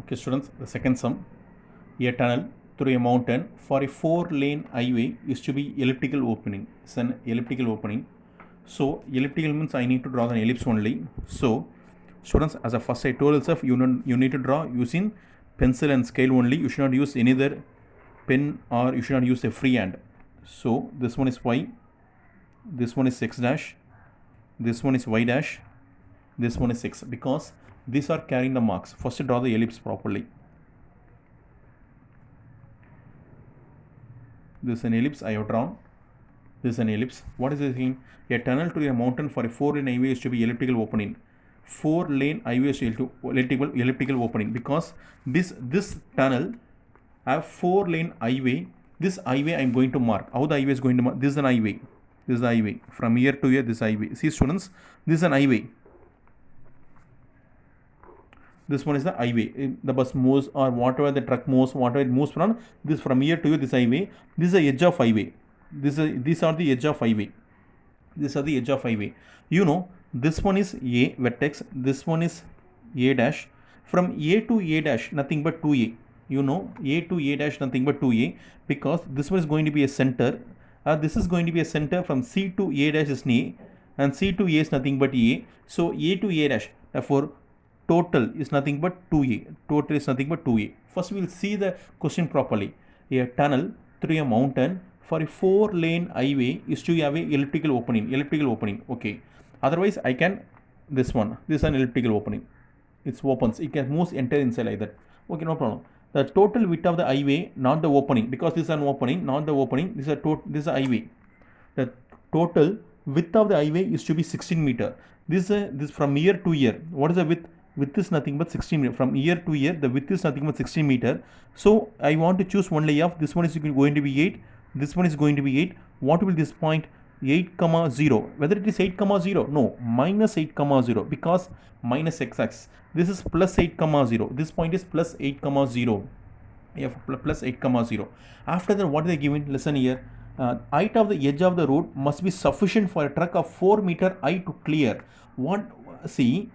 Okay, students, the second sum. A tunnel through a mountain for a 4-lane highway is to be elliptical opening. It's an elliptical opening. So, elliptical means I need to draw the ellipse only. So, students, as a first I told itself, you need to draw using pencil and scale only. You should not use any other pen or you should not use a freehand. So, this one is y, this one is x dash, this one is y dash, this one is x, because these are carrying the marks. First draw the ellipse properly. This is an ellipse I have drawn. This is an ellipse. What is this thing? A tunnel to a mountain for a 4-lane highway is to be elliptical opening. 4-lane highway is to elliptical opening, because this tunnel have 4-lane highway. This highway I am going to mark. How the highway is going to mark? This is an highway. This is the highway. From here to here, this highway. See students, this is an highway. This one is the highway. The bus moves or whatever the truck moves, whatever it moves from, this from here to here, this highway. This is the edge of highway. These are the edge of highway. These are the edge of highway. You know, this one is A vertex. This one is A dash. From A to A dash, nothing but 2A. You know, A to A dash, nothing but 2A, because this one is going to be a center. This is going to be a center. From C to A dash is A, and C to A is nothing but A. So A to A dash. Therefore, total is nothing but 2A. Total is nothing but 2A. First, we will see the question properly. A tunnel through a mountain for a 4-lane highway is to have a elliptical opening. Elliptical opening. Okay. Otherwise, I can this one. This is an elliptical opening. It opens. It can move enter inside like that. Okay, no problem. The total width of the highway, not the opening, because this is an opening, not the opening. This is a highway. The total width of the highway is to be 16 meter. This from here to here. What is the width? Width is nothing but 16 meter. From here to here, the width is nothing but 16 meter. So I want to choose only of this one is going to be 8. This one is going to be 8. What will this point? 8 comma 0. Whether it is 8 comma 0? No, minus 8 comma 0, because minus x-axis. This is plus 8 comma 0. This point is plus 8 comma 0. Plus 8 comma 0. After that, what they given? Listen here. Height of the edge of the road must be sufficient for a truck of 4 meter height to clear. See,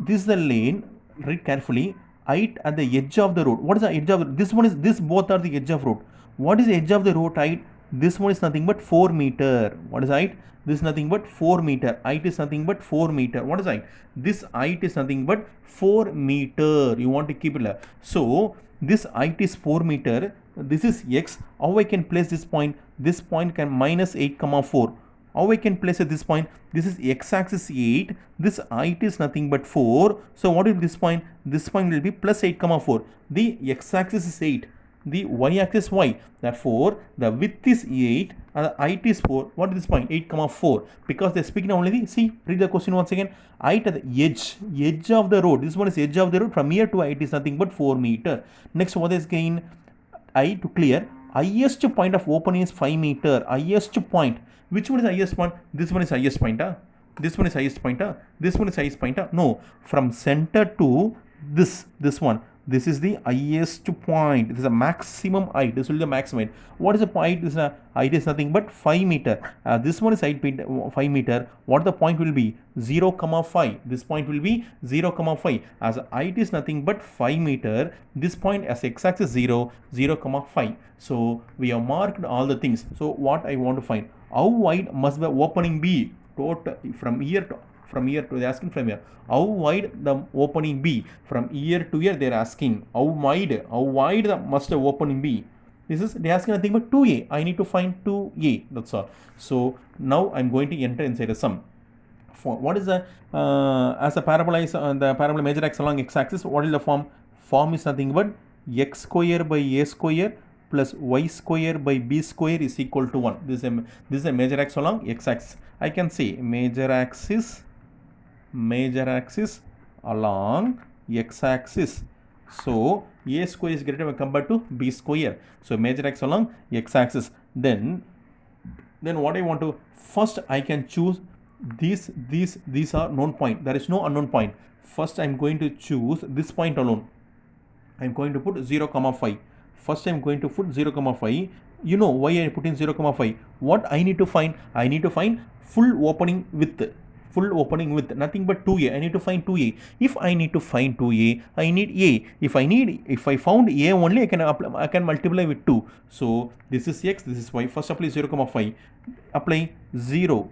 this is the lane. Read carefully. Height at the edge of the road. What is the edge of the road? This both are the edge of road. What is the edge of the road height? This one is nothing but 4 meter. What is height? This is nothing but 4 meter. Height is nothing but 4 meter. What is height? This height is nothing but 4 meter. You want to keep it. So this height is 4 meter. This is x. How I can place this point? This point can minus 8 comma 4. How I can place at this point? This is x-axis 8. This height is nothing but 4. So what is this point? This point will be plus 8 comma 4. The x-axis is 8. The y-axis y. Therefore, the width is 8 and the height is 4. What is this point? 8 comma 4. Because they are speaking only the, see, read the question once again. Height at the edge of the road. This one is edge of the road. From here to height is nothing but 4 meter. Next, what is gain? I to clear. Highest point of opening is 5 meter. Highest point. Which one is highest point? This one is highest point. This one is highest point. This one is highest point. No, from center to this one. This is the highest point. This is a maximum height. This will be the maximum height. What is the point? This is height is nothing but 5 meter. This one is height 5 meter. What the point will be? 0 comma 5. This point will be 0 comma 5. As height is nothing but 5 meter. This point as x-axis 0 comma 5. So we have marked all the things. So what I want to find? How wide must the opening be? Total from here to they're asking from here. How wide the opening be? From here to here they're asking. How wide must the opening be? They're asking nothing but 2A. I need to find 2A. That's all. So now I'm going to enter inside a sum. What is the as a parabola is the parabola major axis along x-axis? What is the form? Form is nothing but x square by a square plus y square by b square is equal to 1. This is a major axis along x-axis. I can say major axis along x-axis. So a square is greater when compared to b square. So major axis along x-axis. Then what I want to first I can choose these are known point. There is no unknown point. First I am going to choose this point alone. I am going to put 0 comma 5. First I am going to put 0 comma 5. You know why I put in 0 comma 5. What I need to find? I need to find full opening width. full opening with nothing but 2a. I need to find 2a. If I need to find 2a, I need a. If I found a only, I can multiply with 2. So this is x, this is y. First apply 0 comma 5. Apply 0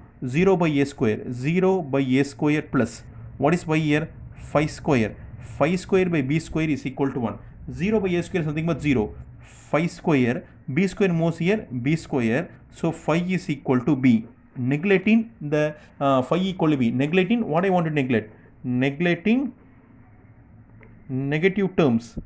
by a square, 0 by a square plus what is y here, 5 square. 5 square by b square is equal to 1. 0 by a square is nothing but 0. 5 square, b square moves here, b square, so 5 is equal to b. Neglecting the 5 equal to b. Neglecting what I want to neglect? Neglecting negative terms,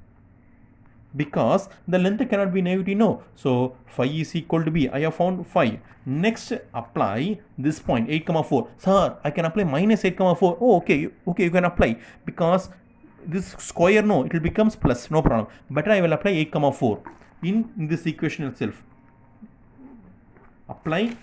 because the length cannot be negative, no. So 5 is equal to b. I have found 5. Next, apply this point 8 comma 4. Sir, I can apply minus 8 comma 4. Oh, okay, you can apply, because this square, no, it will becomes plus, no problem. Better I will apply 8 comma 4 in this equation itself. Apply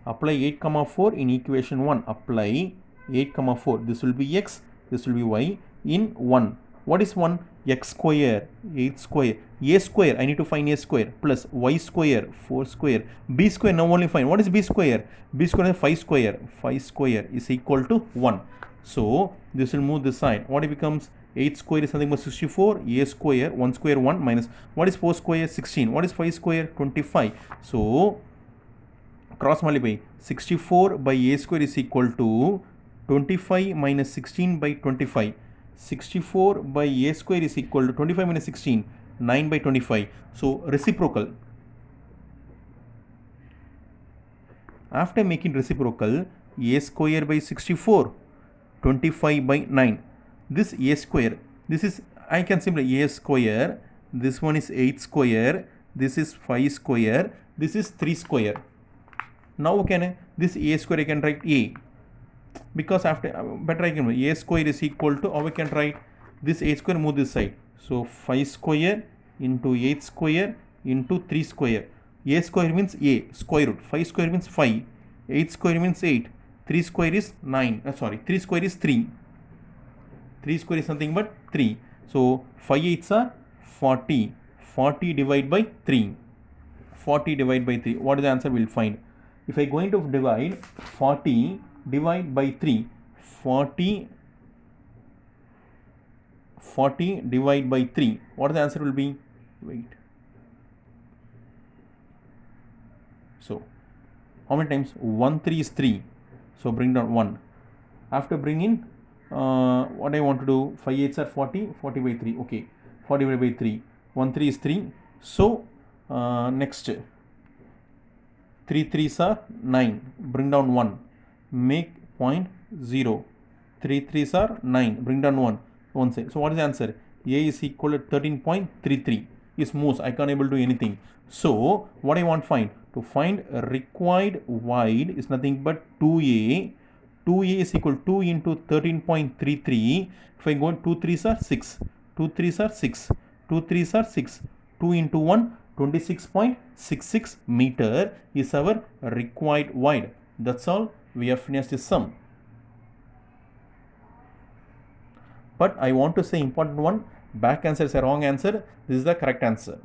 8 comma 4 in equation 1. Apply 8 comma 4. This will be x, this will be y in 1. What is 1? X square, 8 square, a square, I need to find a square, plus y square, 4 square, b square, now only find. What is b square? B square is 5 square. 5 square is equal to 1. So this will move this side. What it becomes? 8 square is something but 64. A square, 1 square 1 minus. What is 4 square? 16. What is 5 square? 25. So cross multiply. 64 by a square is equal to 25 minus 16 by 25. 64 by a square is equal to 25 minus 16, 9 by 25. So reciprocal. After making reciprocal, a square by 64, 25 by 9. This a square, this is, I can simply a square, this one is 8 square, this is 5 square, this is 3 square. Now can this a square I can write a, because after better I can a square is equal to, how I can write this a square, move this side. So 5 square into 8 square into 3 square. A square means a square root, 5 square means 5, 8 square means 8, 3 square is 9, 3 square is 3. 3 square is nothing but 3. So 5 8s are 40. 40 divided by 3. 40 divided by 3. What is the answer? We'll find. If I going to divide 40 divide by 3, 40 divide by 3, what the answer will be? Wait. So how many times? 1 3 is 3. So bring down 1. After bringing, what I want to do? 5 8s are 40. 40 by 3. Okay. 40 divided by 3. 1 3 is 3. So next, 3 3s are 9. Bring down 1. Make point 0. 3 3s are 9. Bring down 1. One side. So what is the answer? A is equal to 13.33. Is most. I can't able to do anything. So what I want to find? To find required wide is nothing but 2a. 2a is equal to 2 into 13.33. If I go 2 3s are 6. 2 3s are 6. 2 3s are 6. 2 into 1, 26.66 meter is our required wide. That's all. We have finished this sum. But I want to say important one. Back answer is a wrong answer. This is the correct answer.